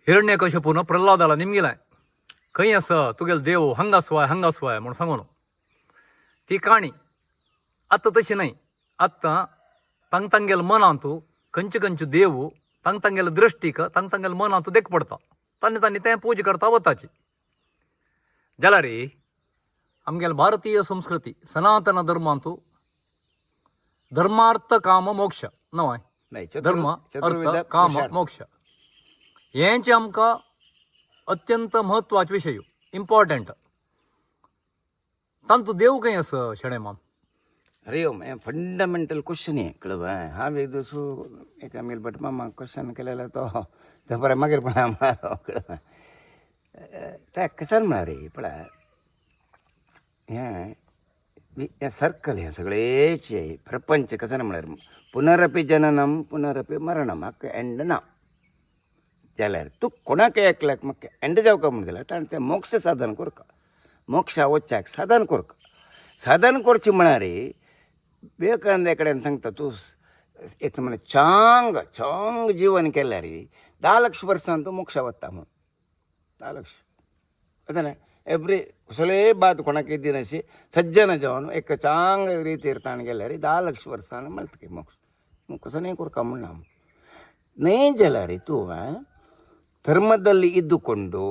हिरण्यकश्यपून प्रल्हादाला निमगिलाय खंय आसा तुगेलो देव हांगासवाय हांगासवाय म्हणून सांगून ती काणी आतां तशी नाही. आतां तांगेल्या मनांतू खंयचे खंयचे देव तांगेल्या दृश्टीक तांगेल्या मनांतू देख पडटा तांणी तें पूजा करता वताची. जाल्यार आमगेल्या भारतीय संस्कृती सनातन धर्मांतू धर्मार्थ काम मोक्ष नवय धर्म अर्थ काम मोक्ष हेंचे आमकां अत्यंत म्हत्वाचे विशय इम्पॉर्टंट. तांतू देव खंय आसा शेणे माम. अरे हें फंडमेंटल क्वेश्चन हें कळ्ळें. हांव एक दिवस एक आमगेलो भट मामा क्वेश्चन केलेलो तो बरें मागीर पळय कळ्ळें तें कशान म्हळ्यार रे पळय हें सर्कल हें सगळें प्रपंच कशान म्हळ्यार पुनरपि जननम पुनरपि मरणम हाका एंड ना. जाल्यार तूं कोणाक एकल्याक म्हाका एंड जावका म्हण गेल्यार ताणें तें मोक्ष साधन करता. मोक्षा वच्चाक साधन करता. साधन करचें म्हळ्यार विवेकानंदा कडेन सांगता तूं एक म्हळ्यार चांग जीवन केल्यार 10 लाख वर्सां तूं मोक्षा वता म्हणून. 10 लाख कळ्ळें. एवरी कसले बात कोणाक दिन अशी सज्जन जावन एक चांग रितीर ताण गेल्यार 10 लाख वर्सां मेळटा मोक्ष. कसो ನೇ ಕೊರ್ಕ ಮುನ್ನ ನೇ ಜಲಾರಿ ತೂ ಧರ್ಮದಲ್ಲಿ ಇದ್ದುಕೊಂಡು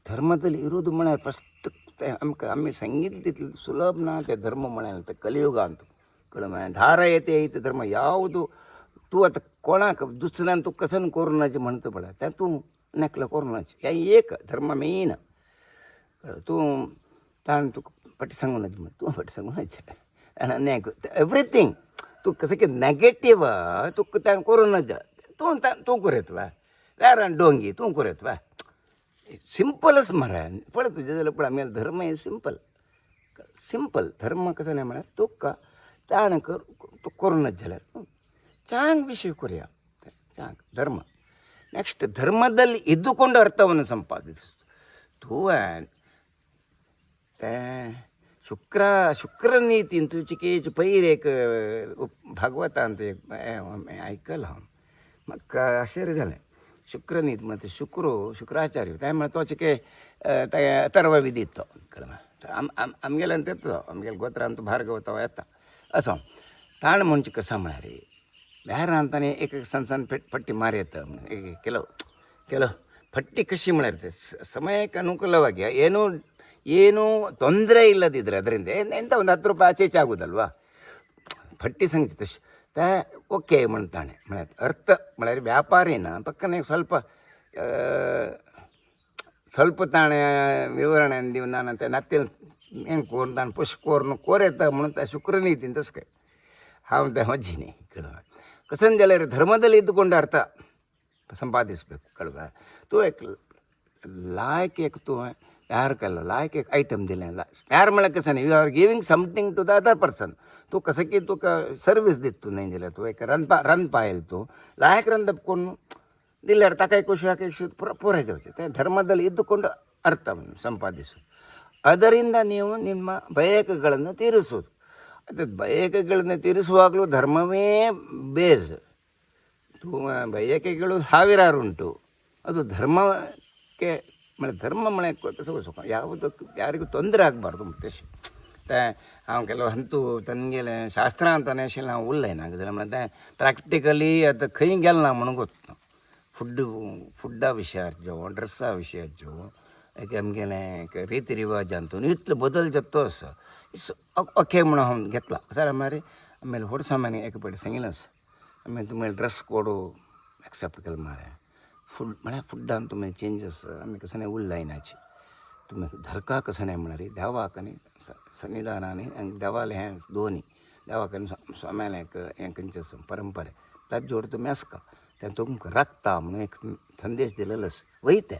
ಧರ್ಮದಲ್ಲಿ ಇರೋದು म्हळ्यार फस्ट आमी सांगितलें तितलें सुलभ ना तें धर्म म्हळ्यार तें कलियुग ಅಂತ कळ्ळें. धारा येते ಐತೆ धर्म ಯಾವುದು तूं आतां कोणाक दुसऱ्यान तूं कसन कोरोनाचें म्हणटा पळय तें तूं नेकलें कोरोनाचें हें एक धर्म मेन. तूं ताणें तुका फाटीं सांगून तूं फाटीं सांगून आनी एवरीथींग तूं कशें की नेगेटीव तुका ताणें कोरोनाचें तूं करयत वा वेरान डोंगी तूं करयत वा सिंपलच मरे पळय तुजें जाल्यार पळय आमगेलो धर्म हें सिंपल धर्म कसो न्ही म्हळ्यार तुका ताणें तूं कोरोनाचें जाल्यार चांग विशय करया चांग धर्म. ನೆಕ್ಸ್ಟ್ ಧರ್ಮದಲ್ಲಿ ಇದ್ದುಕೊಂಡು ಅರ್ಥವನ್ನು ಸಂಪಾದಿಸು. शुक्र नीती तू चिकेच पयर एक भागवतांत एक ऐकलं हांव म्हाका आश्चर्य जालें. शुक्र नीती म्हणजे शुक्राचार्य ते म्हळ्यार तो चिके अथर्ववेद तो कळ्ळें. आमगेल्यान तेतो आमगेल्या गोत्रांत भार्गव तो येता असो ताण म्हणजे कसा म्हळ्यार ಬೇರೆ एक ಸಣ್ಣ ಪಟ್ಟಿ ಮಾರಿ ಆಯ್ತು ಕೆಲವು ಪಟ್ಟಿ ಕೃಷಿ ಮಾಡಿರುತ್ತೆ ಸಮಯಕ್ಕೆ ಅನುಕೂಲವಾಗಿ ಏನೂ ತೊಂದರೆ ಇಲ್ಲದಿದ್ದರೆ ಅದರಿಂದ ಎಂತ ಒಂದು 10 ರೂಪಾಯಿ ಆಚೆ ಈಚೆ ಆಗೋದಲ್ವಾ ಪಟ್ಟಿ ಸಂಗೀತ ಓಕೆ ಮಾಡ್ತಾನೆ ಮಳೆ ಅರ್ಥ ಮಳೆ ವ್ಯಾಪಾರಿನ ಪಕ್ಕನೆ ಸ್ವಲ್ಪ ತಾಣೆ ವಿವರಣೆ ಅಂದಿವು ನಾನಂತೆ ನತ್ತಿನ ಹೆಂಗೆ ಕೋರ್ ನಾನು ಪುಷ್ಕೋರ್ನು ಕೋರೆತ್ತ म्हणून ಶುಕ್ರನೀತಿ ಅಂತ ಸ್ಕೈ ಹಾಂ ಮಜ್ಜಿನಿ ಕಡುವ कसं जाल्यार धर्मದಲ್ಲಿ ಇದ್ದುಕೊಂಡು ಅರ್ಥ ಸಂಪಾದಿಸಬೇಕು कळवा. तू एक लायक एक तू यार केलो लायक एक आयटम दिलें यार म्हळ्यार कशें न्ही you are giving something to the other person. तू कसं की तुका सर्वीस दित तू न्ही जाल्यार तू एक रांदपा आयला तू लायक रांदप कोण दिल्यार ताका ಖುಷಿ ಪೂರೈ जावचें. तें धर्मದಲ್ಲಿ ಇದ್ದುಕೊಂಡು ಅರ್ಥವನ್ನು ಸಂಪಾದಿಸು. ಅದರಿಂದ ನೀವು ನಿಮ್ಮ ಬಯಕೆಗಳನ್ನು ತೀರಿಸೋದು. ಅದು ಬಯಕೆಗಳನ್ನು ತೀರಿಸುವಾಗಲೂ ಧರ್ಮವೇ ಬೇಸ್. ಬಯಕೆಗಳು ಸಾವಿರಾರು ಉಂಟು ಅದು ಧರ್ಮಕ್ಕೆ ಧರ್ಮ ಮಳೆ ಸುಖ ಯಾವುದಕ್ಕೂ ಯಾರಿಗೂ ತೊಂದರೆ ಆಗಬಾರ್ದು. ಮತ್ತೆ ಹಾಂ ಕೆಲವು ಹಂತು ತನಗೆ ಶಾಸ್ತ್ರ ಅಂತಾನೆ ನಾವು ಉಲ್ಲೇನಾಗೋದಿಲ್ಲ ಮತ್ತೆ प्रॅक्टिकली आता खंय गेलो ना म्हणून गोत फुड्डा विशयाचो ड्रेसा विशयाचो एक आमगेलें रिती रिवाजांतून इतलो बदल जातो आसा ओके म्हणून हांव घेतला. जाल्यार मारी आमगे व्हडसा माने एक फावटी सांगिल्लें आसा आमी तुमगे ड्रेस कोड एक्सेप्ट केलो मारे फूड म्हळ्यार फुड्डान तुमी चेंजीस आमी कसं नाही उरलायनाची तुमी धरका कसं नाही म्हणारी देवाक आनी सन्निधानांनी आनी देवाले हें दोनी देवाक आनी स्वाम्याले हें खंयचें परंपरे ताजे जोड तुमी आसका तें तुमकां राखता म्हणून एक संदेश दिलेलो आसा वयता.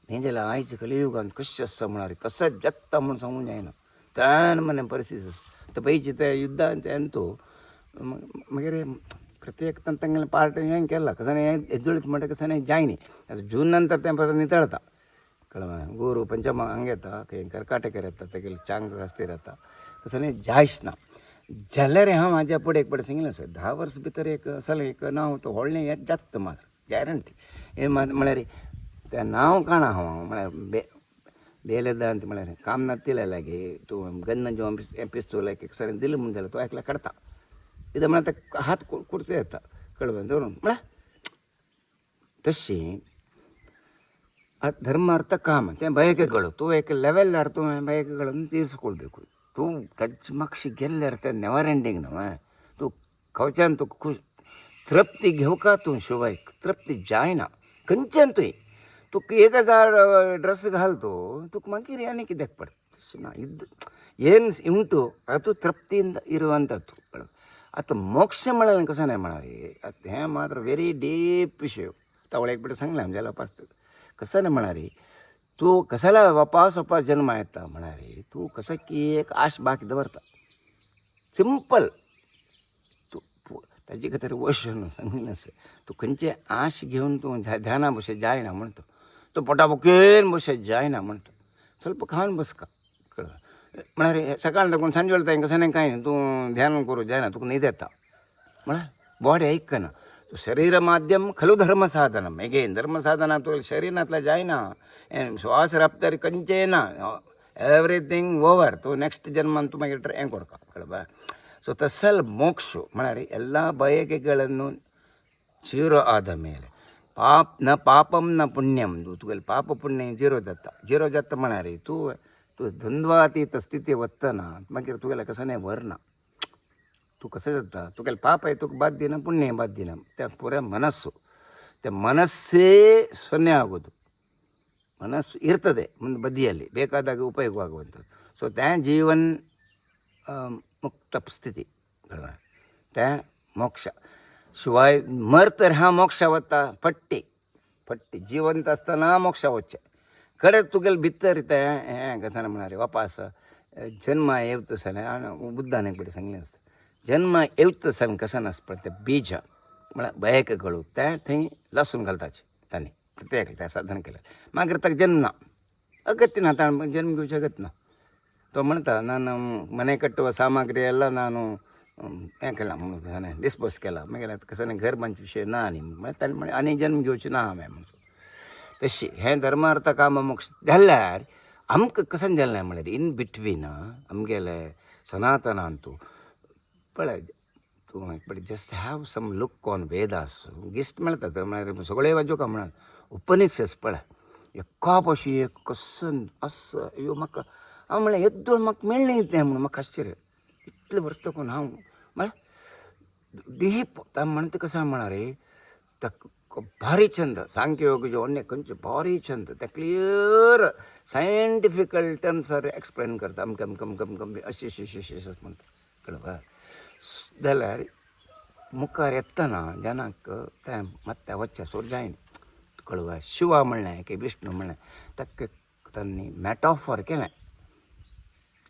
न्ही जाल्यार आयच्या कलियुगांत कशें आसा म्हणारी कसं जगता म्हणून सांगूंक जायना त्यान मने परिस्थिती आसा. तर पयलीं त्या युद्धान तें तूं मागीर प्रत्येक तांगेलें पार्ट हें केलां कसं नाही हेजोळीत म्हणटा कसं नाही जायनी जून नंतर तें परत नितळता कळ्ळें. गुरू पंचम हांगा येता खंय कर्काटकर येता तेगेले चांग रस्तेर येता तसं नाही जायच ना. जाल्यार हांव म्हाज्या फुडें एक फावटी सांगिल्लें आसा 10 वर्सां भितर एक असलें एक नांव तो व्हडलें हें जाता मात गॅरंटी हें म्हळ्यार त्या नाव काणा हवा म्हळ्यार बेलेदा ಅಂತ म्हळ्यार काम नातिले लागी तूं गन्न जो पिस्तूल एक सरी दिलं म्हणून जाल्यार तो एकला काडता इथं म्हळ्यार ते हात कुडते येता कळवून धरून म्हळ्यार तशी ಧರ್ಮಾರ್ಥ ಕಾಮ ತೆ ಬಯಕೆಗಳು ತೂ ಏಕೆ ಲೆವೆಲ್ಲಾರ ತೂ ಬಯಕೆಗಳನ್ನು ತೀರಿಸ್ಕೊಳ್ಬೇಕು ತೂ ಕಚ್ ಮಕ್ಷಿ ಗೆಲ್ಲರ್ತೆ ನೆವರ್ ಎಂಡಿಂಗ್ ನವ तू खवच्यान तू खुश तृप्ती घेऊ का तू शिवाय तृप्ती जाय ना खंयच्यान तुवें तुका 1000 ड्रेस घालतो तुका मागीर आनी कित्याक पडटा तशें ना ಏನು ಉಂಟು ಅದು ತೃಪ್ತಿಯಿಂದ ಇರುವಂಥದ್ದು आता मोक्ष म्हणाले कसं नाही म्हणाले आता हे मात्र व्हेरी डीप विषय तावळ एक बिट सांगला म्हणजे वापस कसं नाही म्हणाले तू कशाला वापस जन्म येता म्हणाले तू कसं की एक आश बाकी दवरता सिंपल तू ताजी का तरी वश सांगून असं तू खंयचे आश घेऊन तू ध्याना बसे जायना म्हणतो तो पोटाबुकेन बसे जायना म्हणतो ಸ್ವಲ್ಪ खाऊन बस का कळलं म्हणारे सकाळ कोण संजे वेळता कसं नाही काय तू ध्यान करू जायना तुका न्हीद येता म्हणा बॉडी ऐकना तू शरीर माध्यम खलु धर्मसाधनम एगेन धर्मसाधना तू शरीरातला जायना श्वास रफ्तारी कंचेना एव्हरीथिंग ओवर तू नेक्स्ट जन्मान तू मागीर हें ಕೊಡ್ಕ ಕಳಬ ಸೊ ತಸಲ್ ಮೋಕ್ಷ म्हणारे ಎಲ್ಲ ಬಯಕೆಗಳನ್ನು ಜೀರೋ ಆದ ಮೇಲೆ ಪಾಪಂ ನ पुण्यम तुगेल पाप पुण्य झिरो जाता म्हणारे तू द्वंद्वातीत स्थिती वत्तना मागीर तुगेल्या कसं नाही वरना तू कसं जाता तुगेल पाप आहे तुका बाद ದಿನ पुण्य बाद ದಿನ त्या पुऱ्या ಮನಸ್ಸು त्या ಮನಸ್ಸೇ ಸೊನ್ನೆ ಆಗೋದು ಮನಸ್ಸು ಇರ್ತದೆ ಮುಂದೆ ಬದಿಯಲ್ಲಿ ಬೇಕಾದಾಗ ಉಪಯೋಗವಾಗುವಂಥದ್ದು ಸೊ त्या जीवन मुक्त स्थिती त्या मोक्ष शिवाय मर तर हा मोक्ष वता फट्टी जिवंत असताना मोक्ष वच्चे कडे तुगेल भितर हें कथान म्हणारे वापस जन्म येवत सन बुद्धाने बिडी सांगले असतं जन्म येवत सन कसं नसतं ते बीज म्हळ्यार बयकेಗಳು त्या थंय लसून घालताचे तांणी प्रत्येक त्या साधन केलं मागीर ताका जन्म ना अगत्य ना ताण जन्म घेवचें अगत्य ना तो म्हणता ನಾನು ಮನೆ ಕಟ್ಟುವ ಸಾಮಗ್ರಿ ಎಲ್ಲ ನಾನು हें केलां म्हणून डिस्पोज केला मागीर आतां कसं नाही घर बांदचे विशय ना न्ही मागीर ताणें म्हळें आनी जन्म घेवचे ना हांवें म्हणून तशी हें धर्मार्थ काम मोक्ष जाल्यार आमकां कसन जालें म्हळ्यार इन बिटवीन आमगेले सनातनान तूं पळय तूं but just have some look on Vedas gist मेळटा म्हळ्यार सगळे वाजोवका म्हणून उपनिशद पळय एका भशेन एक कसन असं अयो म्हाका हांव म्हळें एकदम म्हाका मेळ्ळें तें म्हणून म्हाका आश्चर्य इतलें वर्स तकून हांव म्हळ्यार डीप म्हणटा कशें म्हणारे रे भारी छंद सांख्ययोग जो अन्य खंयचे भारी छंद ते क्लियर सायंटिफिकल टर्म्सार एक्सप्लेन करता अमकें अशें म्हणटा कळ्ळें जाल्यार मुखार येतना जनाक तें मात्या वच्चें सोड जायना कळ्ळें शिवा म्हणलें की विष्णू म्हणलें ताका तांणी मॅटाफॉर केलें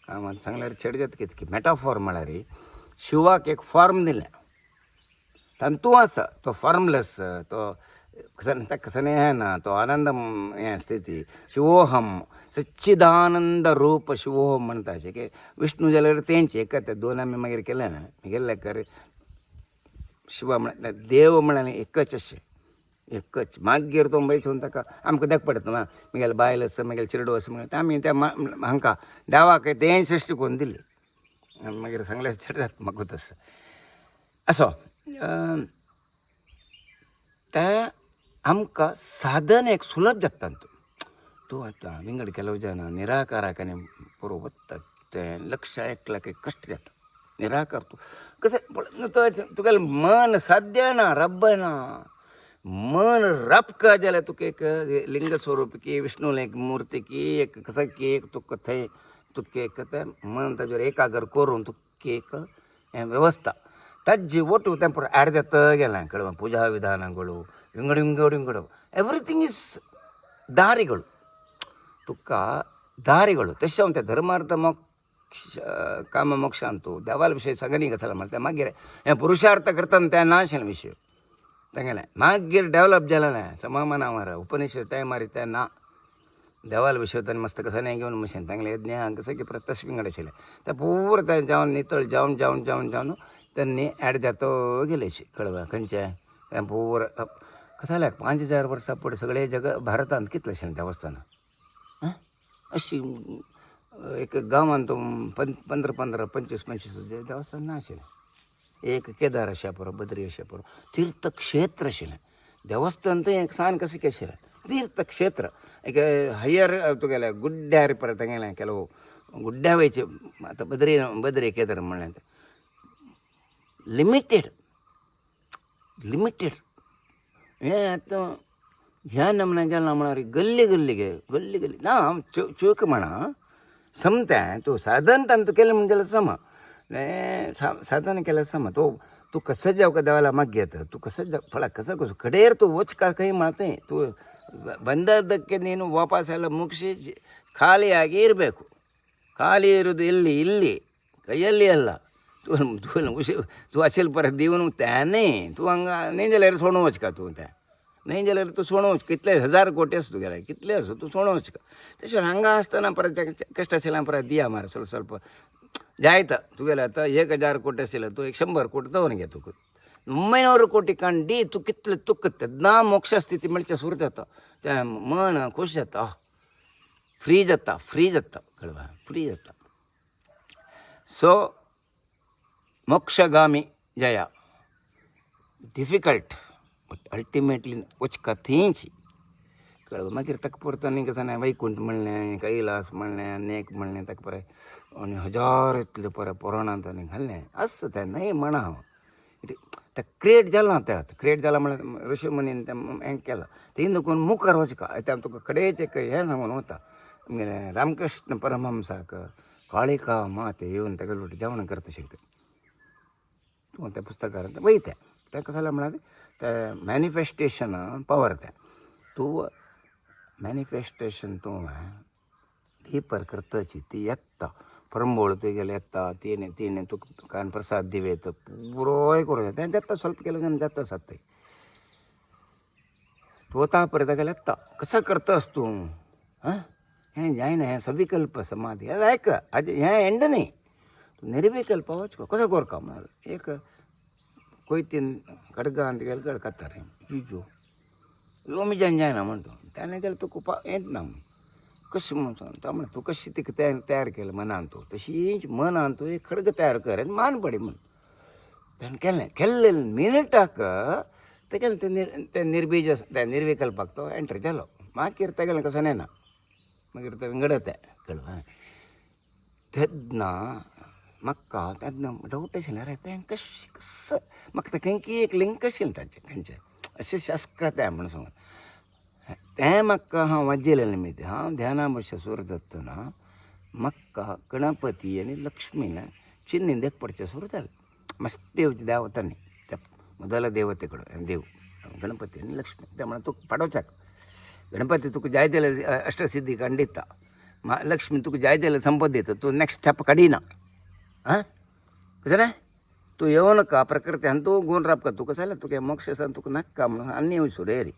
हांव सांगल्यार चेड जाता कितें की मॅटाफॉर म्हळ्यार शिवाक एक फॉर्म दिलें तंतू आसा तो फॉर्मलेस तो ताका कसं हें ना तो आनंद हें स्थिती शिवोहम सच्चिदानंद रूप शिवोहम म्हणटाशें की विष्णू जाल्यार तेंचे एकच दोन आमी मागीर केले ना गेल्ले कर शिवा म्हळ्यार देव म्हळ्यार एकच अशें एकच मागीर तो बैसून ताका आमकां देख पडटा ना म्हगेल बायल आसा म्हगेल चिरडो आसा म्हणून आमी त्या हांकां देवाक तें सृश्टी करून दिली मागीर सांगल्यार चड जाता म्हाका तसं असो तें आमकां साधन एक सुलभ जाता तूं आतां विंगड केलो जाणा निराकाराक आनी बरो वता तें लक्ष एकल्याक कश्ट जाता निराकार तूं कशें तुगेलें मन साध्य ना रब्ब ना मन रपका जाल्यार तुका एक लिंग स्वरूप की विष्णू एक मुर्ती की एक कसं की एक तुका थंय तुका एक तें मन ताजेर एकाग्र करून तुका एक हें वेवस्था ताजी ಒಟ್ಟು तें पुरो एड जाता गेलें कळ्ळें पूजा विधानಗಳು ವಿಂಗಡು ಎವ್ರಿಥಿಂಗ್ ಇಸ್ ದಾರಿಗಳು तुका ದಾರಿಗಳು तशें हांव तें धर्मार्थ मोक्ष काम मोक्ष ಅಂತೂ देवाल विशय सगळ्यांनी गजाल म्हणटा मागीर हें पुरुषार्थ करतना तें ना आशिल्लें विशय तेंगेलें मागीर डेवलप जालें समामानावर उपनिशद टायमार तें ना देवाल विशय ताणें मस्त कसं नाही घेवन मशीन तेंगलें यज्ञ कसं की प्रत्यक्ष विंगड आशिल्लें तें पुरो तें जावन नितळ जावन त्यांनी ॲड जातो गेलेशी कळवा खंयचें तें पुरो कसं जाल्यार 5,000 वर्सां पयलीं सगळे जग भारतांत कितलें आशिल्लें देवस्थानां अशी एक गांवांत 15-25 देवस्थान ना आशिल्लें एक केदार अशें पुरो बद्री अशें पुरो तीर्थक्षेत्र आशिल्लें देवस्थान थंय एक सान कशें काय आशिल्लें तीर्थक्षेत्र एक हायर तुगेलें गुड्ड्यार परत गेलें ಕೆಲವು गुड्ड्या वयचे आतां बद्री केदार म्हणलें लिमिटेड हें आतां ह्या नमूने गेलां म्हळ्यार गल्ली ना चूक म्हणा समतें तूं साधन तांतू केलें म्हणजे जाल्यार समा साधन केल्यार समा तूं कसं जावं देवाला माग घेता तूं कसं फळा कसं ಕಡೆಯರ್ तूं वच ಕೈ ಮಾಡ್ತೆ ತೂ ಬಂದದ್ದಕ್ಕೆ ನೀನು ವಾಪಸ್ ಎಲ್ಲ ಮುಗಿಸಿ ಖಾಲಿಯಾಗಿ ಇರಬೇಕು ಖಾಲಿ ಇರೋದು ಇಲ್ಲಿ ಕೈಯಲ್ಲಿ ಅಲ್ಲ तू असेल परत देऊन त्याने तू हंगा नाही जाल्यार सोडूं वचका तूं तें नाही जाल्यार तूं सोडूं वच कितले 1000 कोटी आसा तुगेले कितले आसा तूं सोडूं वचका तशें हांगा आसतना परत कश्ट आशिल्लें परत दिया मार ಸ್ವಲ್ಪ जायता तुगेले आतां 1000 कोटी आशिल्ले तूं 100 कोटी दवरून घे तुका 900 कोटी कांडी तूं कितले तुका तेन्ना मोक्ष स्थिती म्हणचे सुरू जाता तें मन खूश जाता फ्री जाता कळवा फ्री जाता सो मोक्षगामी जया डिफिकल्ट बट अल्टिमेटली वचका थंयची कळ्ळें मागीर ताका परतो आनी कसं ना वैकुंठ म्हणलें कैलास म्हणलें अनेक म्हणलें ताका पळय आनी 1000 इतले पळय पुराणांत आनी घाललें आसता तें न्हय म्हणा हांव तें क्रिएट जालां तें क्रिएट जालां म्हळ्यार ऋषी मुनीन तें हें केलां तें देखून मुखार वचका आतां तुका कडेचें हें सांगून वता रामकृष्ण परमहंसाक काळिका माते येवन ताका जेवण करता शिकता तूं त्या पुस्तकांत वयता तें कसं जालें म्हळ्यार तें मॅनिफेस्टेशन पावर तें तूं मॅनिफेस्टेशन तूं डीपर करताची ती येता परंबोळ तुगेले येता तिने तुका प्रसाद दिवेत पुरोय करूं तें जाता ಸ್ವಲ್ಪ केलें जाता सत्य तूं वता पळय तागेलें येता कसं करतास तूं हें जायना हें सविकल्प समाधी आयक हें एंड न्ही निर्विकल्प वचको कसो करता म्हळ्यार एक कोयतीन खडगांत गेले गड कातार जुजो रोमिजान जायना म्हणटा त्याने गेल्यार तुका येत ना कशें म्हणून सांगता म्हळ्यार तूं कशें तिका तयार केलें मनान तूं तशीच मनान तूं एक खडग तयार कर आनी मान पडी म्हण ताणें केल्ले मिनटाक तेगेलें तें निर्बीज तें निर्विकल्पाक तो एंटर जालो मागीर तेगेलें कसो नेना मागीर तें घडत कळ्ळें तेन्ना म्हाका तेन्ना डावट आशिल्लें रे तें कसं म्हाका तें खंयची एक लिंक आशिल्लें ताचें खंयचें अशें शास्त्र तें म्हणून सांगून तें म्हाका हांव वाजयलें निमित्त हांव ध्याना बशें सुरू जातना म्हाका गणपती आनी लक्ष्मीन चिन्नी देख पडचें सुरू जालें मस्त देवतांनी त्या मोदला देवते कडेन देव गणपती आनी लक्ष्मी तें म्हणून तुका पाडोवच्याक गणपती तुका जाय जाल्यार अष्टसिद्धी काडून दिता लक्ष्मी तुका जाय जाल्यार संपत दिता तूं नेक्स्ट स्टेप काडिना कशें रे तूं येवं नाका प्रकृती आनी तूं गुण रावका तुका जाल्यार तुका मोक्ष आसा तुका नाका म्हणून आनी सुरेरी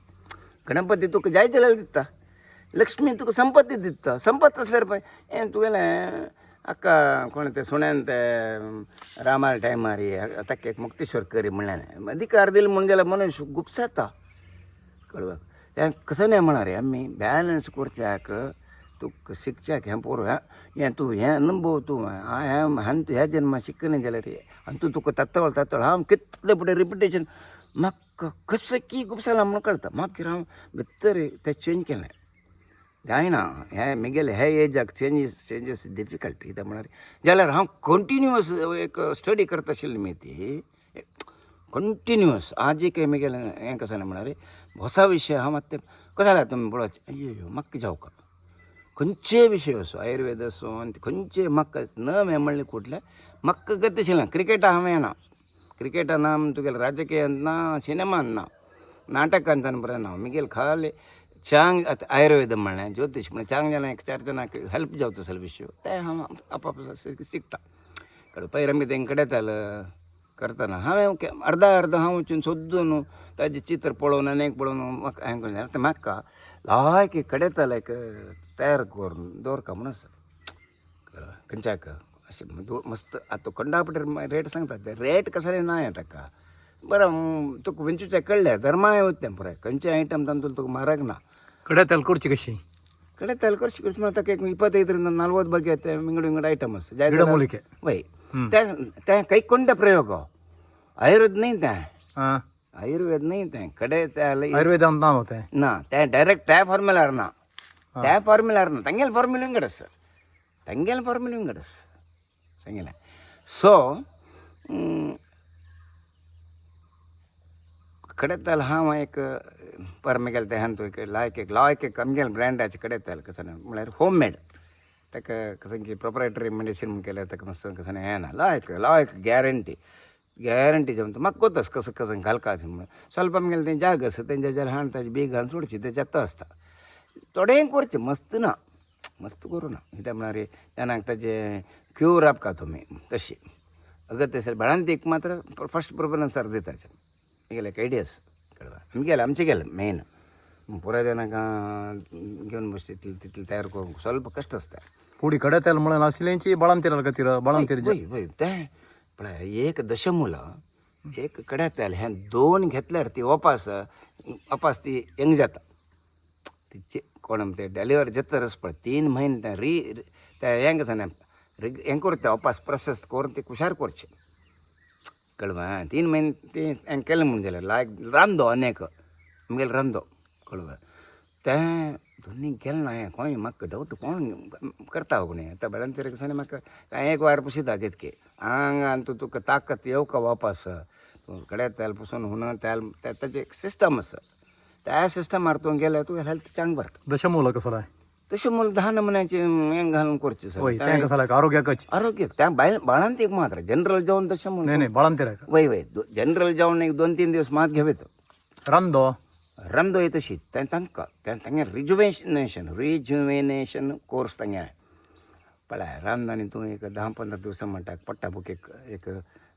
गणपती तुका जाय जाल्यार दिता लक्ष्मी तुका संपत्ती दिता संपत आसल्यार पळय हें तुगेलें आक्का कोण तें सुण्यान तें रामार टायमार ताका एक मुक्तेश्वर करी म्हणलें अधिकार दिलो म्हणून जाल्यार मनुश्य गुपसाता कळवा तें कसं न्ही म्हणारे आमी बॅलन्स करच्याक तुका शिकच्याक हें पोर हें तूं हें अनुभव तूं हांवें ह्या जन्मा शिकना जाल्यार आनी तूं तुका तातळ हांव कितले फुडें रिपिटेशन म्हाका कशें की गुपसालां म्हणून कळटा मागीर हांव भितर तें चेंज केलें जायना हें म्हगेलें हे एजाक चेंजीस डिफिकल्ट कित्याक म्हळ्यार जाल्यार हांव कंटिन्युअस एक स्टडी करता आशिल्ली मी ती कंटिन्युअस आज एक म्हगेलें हें कशें म्हळ्यार ಹೊಸ विशय हांव मात कसो जाल्यार तुमी पळोवचे अय्यो म्हाका जावका खंयचे विशय असो आयुर्वेद असो आनी खंयचे म्हाका न हें म्हणलें कुठलें म्हाका गत आशिल्लें क्रिकेटा हांव येना क्रिकेटान ना तुगेलें राजकीयांत ना सिनेमान ना नाटकांत बरें ना म्हगेलें खाली चांग आतां आयुर्वेद म्हणलें ज्योतीश म्हणलें चांग जाल्यार एक 4 जाणांक हेल्प जावचो आसलो विशय तें हांव आपापलो शिकता पयर आमी तें कडेतालें करतना हांवें अर्दा हांव वचून सोदून ताजें चित्र पळोवन आनीक पळोवन म्हाका हें करून आतां म्हाका लायक कडेता लायक तयार करून दवरका म्हणून आसा खंयच्याक अशें मस्त आतां कंडापटर रेट सांगता ते रेट कसले ना हें ताका बरं तुका पंचवीसच्या कळल्या धर्मा होते पुराय खंयचे आयटम ತಂದು तुका म्हारग ना ಕಡೆ ತೆಲ್ ಕುರ್ಚಿ ಕशी ಕಡೆ ತಲೆ ಖರ್ಚು ಖರ್ಚು ಮಾಡ್ತಕ್ಕೆ 25ರಿಂದ 40 ಬಗ್ಗೆ ಐತೆ ಮಿಂಗಡು ಐಟಮ್ಸ್ ಗಿಡಮೂಲಿಕೆ वय त्या काही कोणता प्रयोग आयुर्वेद नाही त्या हां आयुर्वेद नाही त्या कडे त्याला ಆಯುರ್ವೇದ ಅಂತ ನಾನು ಹೋತೆ ना त्या डायरेक्ट त्या फॉर्म्युलार ना त्या फॉर्म्युलार ना ತಂಗೆल फॉर्म्युलिंग गडस ತಂಗೆल फॉर्म्युलिंग गडस सांगेला सो कडे त्याला हा एक परमेगेल ते हांतो एक लायक एक कमगेल ब्रँडाचे कडे त्याला कसं म्हळ्यार होम मेड ताका कसं की प्रोप्रायटरी मेडिसीन केल्यार ताका मस्त कसं हें ना लायक गॅरंटी जेवण म्हाका कोतास कसं कसं घालका ಸ್ವಲ್ಪ गेलं तें जाग आसा तेंच्या जाल्यार हाण ताची बी घालून सोडची तेच्यात आसता थोडें करचें मस्त ना मस्त करूं ना कित्याक म्हळ्यार तेन्ना ताचे क्यूर आपका तुमी तशी अगर ते बाळांतीक मात्र फर्स्ट प्रिफरन्सार दिताचे गेले आयडियास कळवा आमचे गेले मेन पुराय जाणांका घेवन बसचे तितले तयार करूंक ಸ್ವಲ್ಪ कश्ट आसता पुडी ಕಡೆ ತೆಲ್ म्हणून आसलेंची बाळांतीर गतीर बाळांतीर वय तें पळय एक दशमुलं एक कड्यातल हें 2 घेतल्यार ती वापास ती यंग जाता तिचे कोण ते डेलिव्हर जाताच पळय 3 महिने त्या हें कसं हें करता वापास प्रोसेस करून ते कुशार करचे कळवा 3 महिने ते हें केलें म्हणून जाल्यार लायक रांदो अनेक आमगेले रांदो कळवा तें दोनी गेलें ना हें कोण म्हाका डावट कोण करता कोणी आतां बेळान तरी कसं म्हाका एक वार पुशिता तितके आंगान तुका ताकद येवका वापस कड्या तेल पुसून हुन तेल ताचें एक सिस्टम आसा त्या सिस्टमार तूं गेल्यार तुवें हेल्थ चांग बरता दशमूल कसं आहे तशें मूल 10 नमुन्याचें हें घालून करचें सर होय तें कसं आरोग्याकच आरोग्य त्या बाळांत एक मात्र जनरल जेवण तशें नाही म्हणून नाही बाळांतीर आहे वय जनरल जेवण एक 2-3 दिवस मात घेवेत रांदो रंदो येत तशी तांगे रिज्युवेनेशन कोर्स तांगे पळय रांद आनी तूं एक 10-15 दिवसां म्हणटा पडटा बूक एक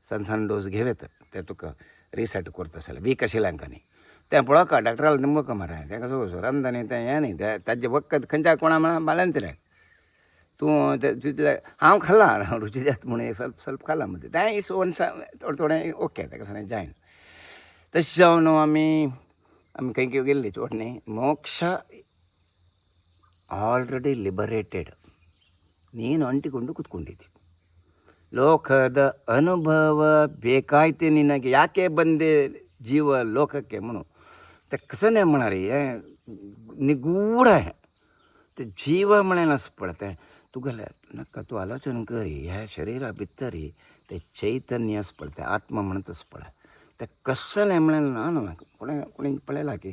सन डोस घेवेत ते तुका रिसेट करता आसलें वीक आशिल्ल्यांक न्ही तें पळोवका डॉक्टराल निंबोका मरे तेका सो रांद आनी तें हें न्ही ताजें वखद खंयच्या कोणा म्हळ्यार बाळंतिऱ्याक तूं तितलें हांव खाल्लां रुची जाता म्हणून एक ಸ್ವಲ್ಪ खाल्लां म्हणजे तें इस वन थोडें ओके तेका सांगलें जायन तशें जावन आमी खंय गेल्ली चोटणी मोक्ष ಆಲ್ರೆಡಿ ಲಿಬರೇಟೆಡ್ ನೀನು ಅಂಟಿಕೊಂಡು ಕೂತ್ಕೊಂಡಿದ್ದಿ ಲೋಕದ ಅನುಭವ ಬೇಕಾಯ್ತು ನಿನಗೆ ಯಾಕೆ ಬಂದೆ जीव लोकಕ್ಕೆ म्हणून ते कसं नाही म्हणणार निगूढ आहे ते जीव म्हणायलाच पडते तुगेले नका तू आलोचन करी ह्या शरीरा भितरी ते चैतन्यच पडते आत्मा म्हणतच पड ते कसं नाही म्हणायला ना कोणी पळयला की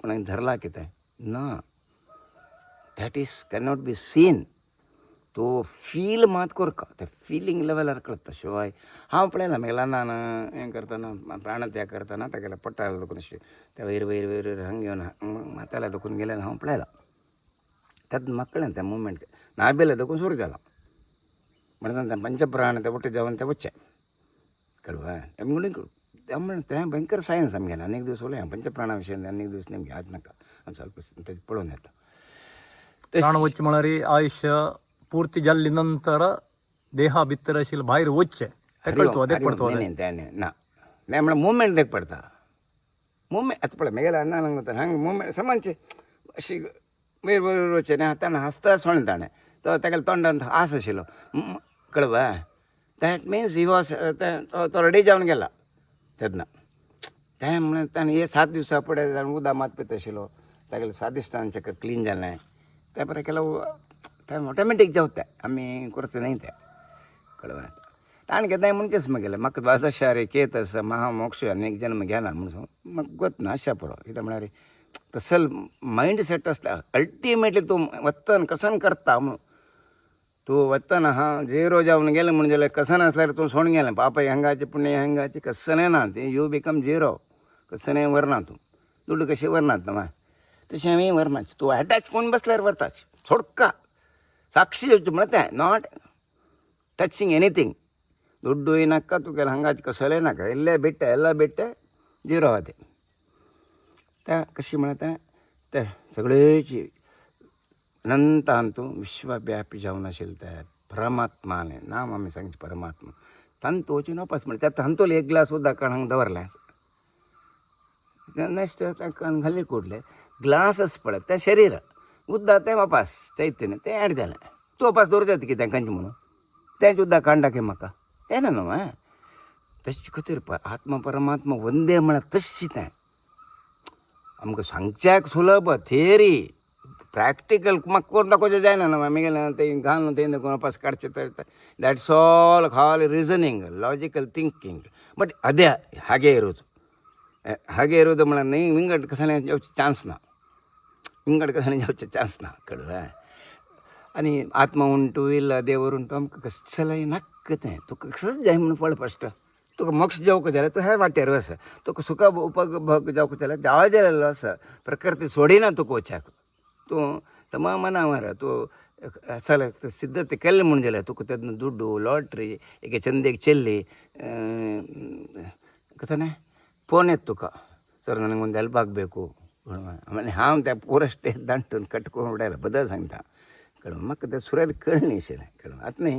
कोणाक धरला की ते ना that is cannot be seen तो फील मात करका ते फिलींग लेवलार कळटा शिवाय हांव पळयलां मेला ನಾನು हें करतना प्राणत्याग करतना तागेल्या पट्टाला दुखून अशें ते वयर वयर वयर हंग घेवन माथ्याला दुखून गेल्यान हांव पळयलां त्यात म्हाका कळ्ळें तें मुवमेंट नाभेला दुखून सुरू जाला म्हणटा तें पंचप्राण ते ಒಟ್ಟು जावन ते वच्चे कळवा म्हणून तें भयंकर सायन्स आमगेलें अनेक दीस उलया पंचप्राणा विशयी अनेक दीस नेमके आज नाका ಸ್ವಲ್ಪ तें पळोवन येता प्राण वच्चे म्हळ्यार आयुष्य पूर्ती जाल्ली नंतर देहा भितर आशिल्लो भायर वच्चे ते कळतो देख पडतो ना नाही म्हणल्यार मुवमेंट देख पडता मुवमेंट आतां पळय मेगेला ना हांगा मुवमेंट समानचे अशी वयर वयर वचचे न्ही ताणें हसता सोण ताणें तो तागेल्या तोंडांत आस आशिल्लो कळवा दॅट मिन्स ही वॉज तो रेडी जावन गेला तेन्ना तें म्हणून ताणें हे 7 दिवसां फुडें उदक मात पीत आशिल्लो तागेलें स्वादिश्टान चक्कर क्लीन जालें त्या बरें केलो तें ऑटोमॅटीक जेवता आमी करता न्ही तें कळवा ताणें घेता म्हणचेच म्हगेलें म्हाका द्वादशा रे केत आसा महा मोक्ष अनेक जन्म घेना म्हणून म्हाका गोत ना आशा पुरो कित्याक म्हळ्यार तसल मायंड सेट आसता अल्टिमेटली तूं वतन कसन करता म्हणून तूं वतना हा झिरो जावन गेलें म्हणून जाल्यार कसन आसल्यार तूं सोडून गेलें पापय हंगाची पुण्य हंगाची कसलें ना तें यू बिकम झिरो कसलें व्हरना तूं दुड्ड कशें व्हरनात ना तशें हांवें व्हरनाच तूं अटॅच कोण बसल्यार व्हरताच सोडका साक्षी येवची म्हणल्यार तें नॉट टचिंग एनीथींग ದುಡ್ಡು ಏನಕ್ಕ ತುಗೆಲ್ಲ ಹಂಗಾಚಿ ಕಸಲೇನಾಕ ಎಲ್ಲೇ ಬಿಟ್ಟೆ ಎಲ್ಲ ಬಿಟ್ಟೆ झिरो आहा त्या कशी म्हणता ते सगळेची अनंतांतू विश्वव्यापी जावन आशिल्ले ते परमात्माने नाम आमी सांगचे परमात्मा संत वचून वापस म्हणजे त्यात हंतोले एक ग्लास उद्धा कण हंग दवरला नेक्स्ट कण घाली कुठले ग्लासच पडत त्या शरीर उद्धा ते वापस चैतन्य ते ॲड झालं तू वापस दवर जाते की त्या कंची म्हणून त्याच उद्धा कांडा के म्हाका ते ना न्हू तशी खतर आत्मा परमात्मा वंदे म्हणा तशीच आहे आमकां सांगच्याक सुलभ थियरी प्रॅक्टिकल म्हाका कोण दाखोवचें जायना न्हू आमी गेले ते घालून ते वापस काडचें तर दॅट्स ऑल खाल रिजनिंग लॉजिकल थिंकिंग ಬಟ್ ಅದೇ ಹಾಗೆ ಇರೋದು ಮೇಡ ಹಿಂಗಡ್ ಕಸಾನೆ जावचे चान्स ना ಹಿಂಗड कसाने जावचे चान्स ना कळ्ळें आनी आत्मा उंटू इल्ला देवर उंटू आमकां कसलेंय नाक्क तें तुका कसंच जाय म्हणून पळ फस्ट तुका मोक्ष जावंक जाल्यार तूं ह्या वाटेर वच तुका सुख उपभोग जावंक जाल्यार देवा गेलेलो आसा प्रकृती सोडिना तुका वचूंक तूं तमा मना मार तूं चल ಸಿದ್ಧತೆ ಕೆಲ್ಲ ಮುಂಜಾನೆ ತುಕ ತೆದ್ನ ದುಡ್ಡು ಲಾಟ್ರಿ ಈಗ ಚಂದೆಗೆ ಚೆಲ್ಲಿ ಕಥನೆ ಫೋನ್ ಎತ್ತು ತುಕ ಸರ್ ನನಗೊಂದು ಹೆಲ್ಪ್ ಆಗಬೇಕು ಆಮೇಲೆ ಹಾಂ त्या ಪೂರಷ್ಟೇ ದಂಟು ಕಟ್ಕೊಂಡು ಬಿಡಲ್ಲ ಬದ सांगता कळलं मग ते सुरायला कळणी शेला कळलं आता नाही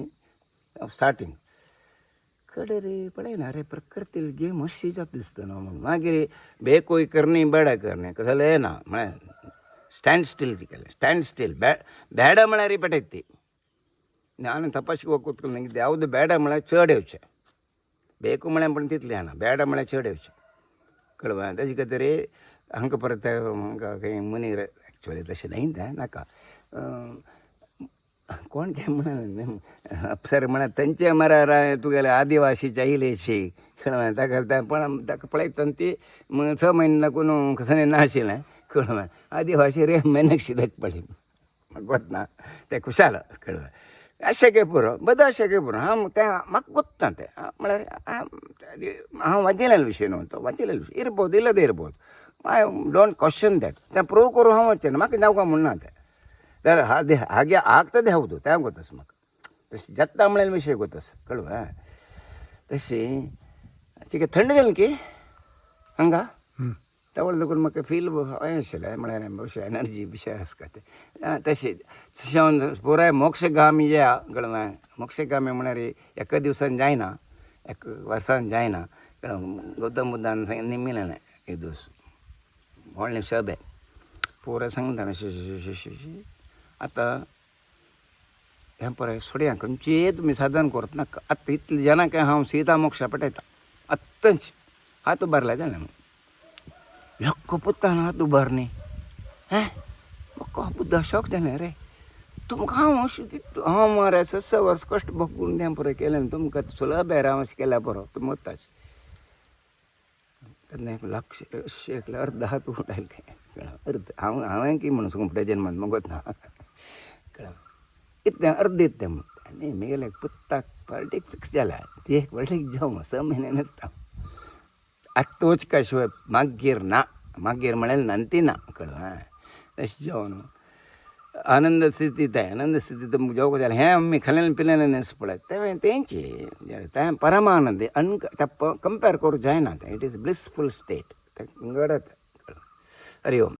स्टार्टिंग कळे रे पडे ना रे प्रकृतीला गेम अशी जात दिसतं ना मग मागीर ಬೇಕು करणी ಬೇಡ करणे कसं ना म्हळ्यार ಸ್ಟ್ಯಾಂಡ್ ಸ್ಟಿಲ್ ಕೇಳಿ ಸ್ಟ್ಯಾಂಡ್ ಸ್ಟಿಲ್ ಬೇಡ ಮಳೆ ರಿಪೇಟೈತಿ ನಾನು ತಪಾಸಿಗೆ ಹೋಗಿ ಕೂತ್ಕೊಂಡು ನಂಗೆ ಯಾವುದು ಬೇಡ ಮಳೆ ಚೇಡ್ येवचे ಬೇಕು ಮಳೆ पण तितले ना ಬೇಡ ಮಳೆ चेड येवचे कळवा त्याची तरी हांकां परत हांकां खंय मनी एक्चुअली तशें नाही तें नाका कोण काय म्हणा अप्सर म्हणा तेंचे मरा तुगेले आदिवासीच्या इलेशी कळवा ताका पण ताका पळयतना ती 6 महिने लागून कसं नाशिल्लें कळवा आदिवासी रे मेहनत शिदक पडली गोत ना ते खुशाल कळवा अशें गे पुरो बद अशें गे पुरो हांव तें म्हाका गोत्ता तें म्हळ्यार हांव वाचिल्लेलो विशय न्हू तो वाचिल्लेलो विशय इरबोद इल्लद इरबोद आय डोंट क्वेश्चन दॅट तें प्रूव करूं हांव वचचें म्हाका जावका म्हणना तें तर ಹಾಗೆ ಆಗ್ತದೆ ಹೌದು त्या ಗೊತ್ತಸ್ म्हाका तशी जत्ता म्हळ्यार विशय ಗೊತ್ತस कळवा तशी तिका थंड जालें की हांगा त्यावेळेस लागून म्हाका फील हें आशिल्लें म्हळ्यार अशें एनर्जी बिशय आसता तें तशें हांव पुराय मोक्षगामी जे कळवा मोक्षगामी म्हळ्यार एका दिवसान जायना एक वर्सान जायना गौतम बुद्धान निमिल्लें एक दीस व्हडलें शब पुराय सांगता अशें आतां हें पळय सोड्या खंयचेय तुमी साधन करत नाका आतां इतले जाणांक हांव सीता मोक्षा पटयता आत्तांच हात उबारला जालें यक्क पुत्तान हात उबारनी हें म्हाका बुद्धा शॉक जालें रे तुमकां हांव अशें हांव मरे 6 वर्स कश्ट भोगून तें पुरो केलें तुमकां सुलभ हें राव अशें केल्या बरो तुमी वताच तेन्ना एक लक्ष एक अर्ध हात उडायले अर्ध हांवें की म्हणून सुंगटा जन्मात मगत ना कळ्ळें इतलें अर्द इतलें म्हणटा आनी म्हगेलें पुत्ताक पार्टीक फिक्स जाला ती एक व्हडली जेवण 6 म्हयने नासता आतां वचका शिवाय मागीर ना मागीर म्हळ्यार नांती ना कळ्ळें तशें जेवण आनंद स्थितीत आहे आनंद स्थितीत जेवक जालें हें आमी खाल्लें पिल्लें नेस पळय तेंची तें परमानंद त्या कंपेर करूं जायना इट इज ब्लिसफूल स्टेट तें घडत हरि ओम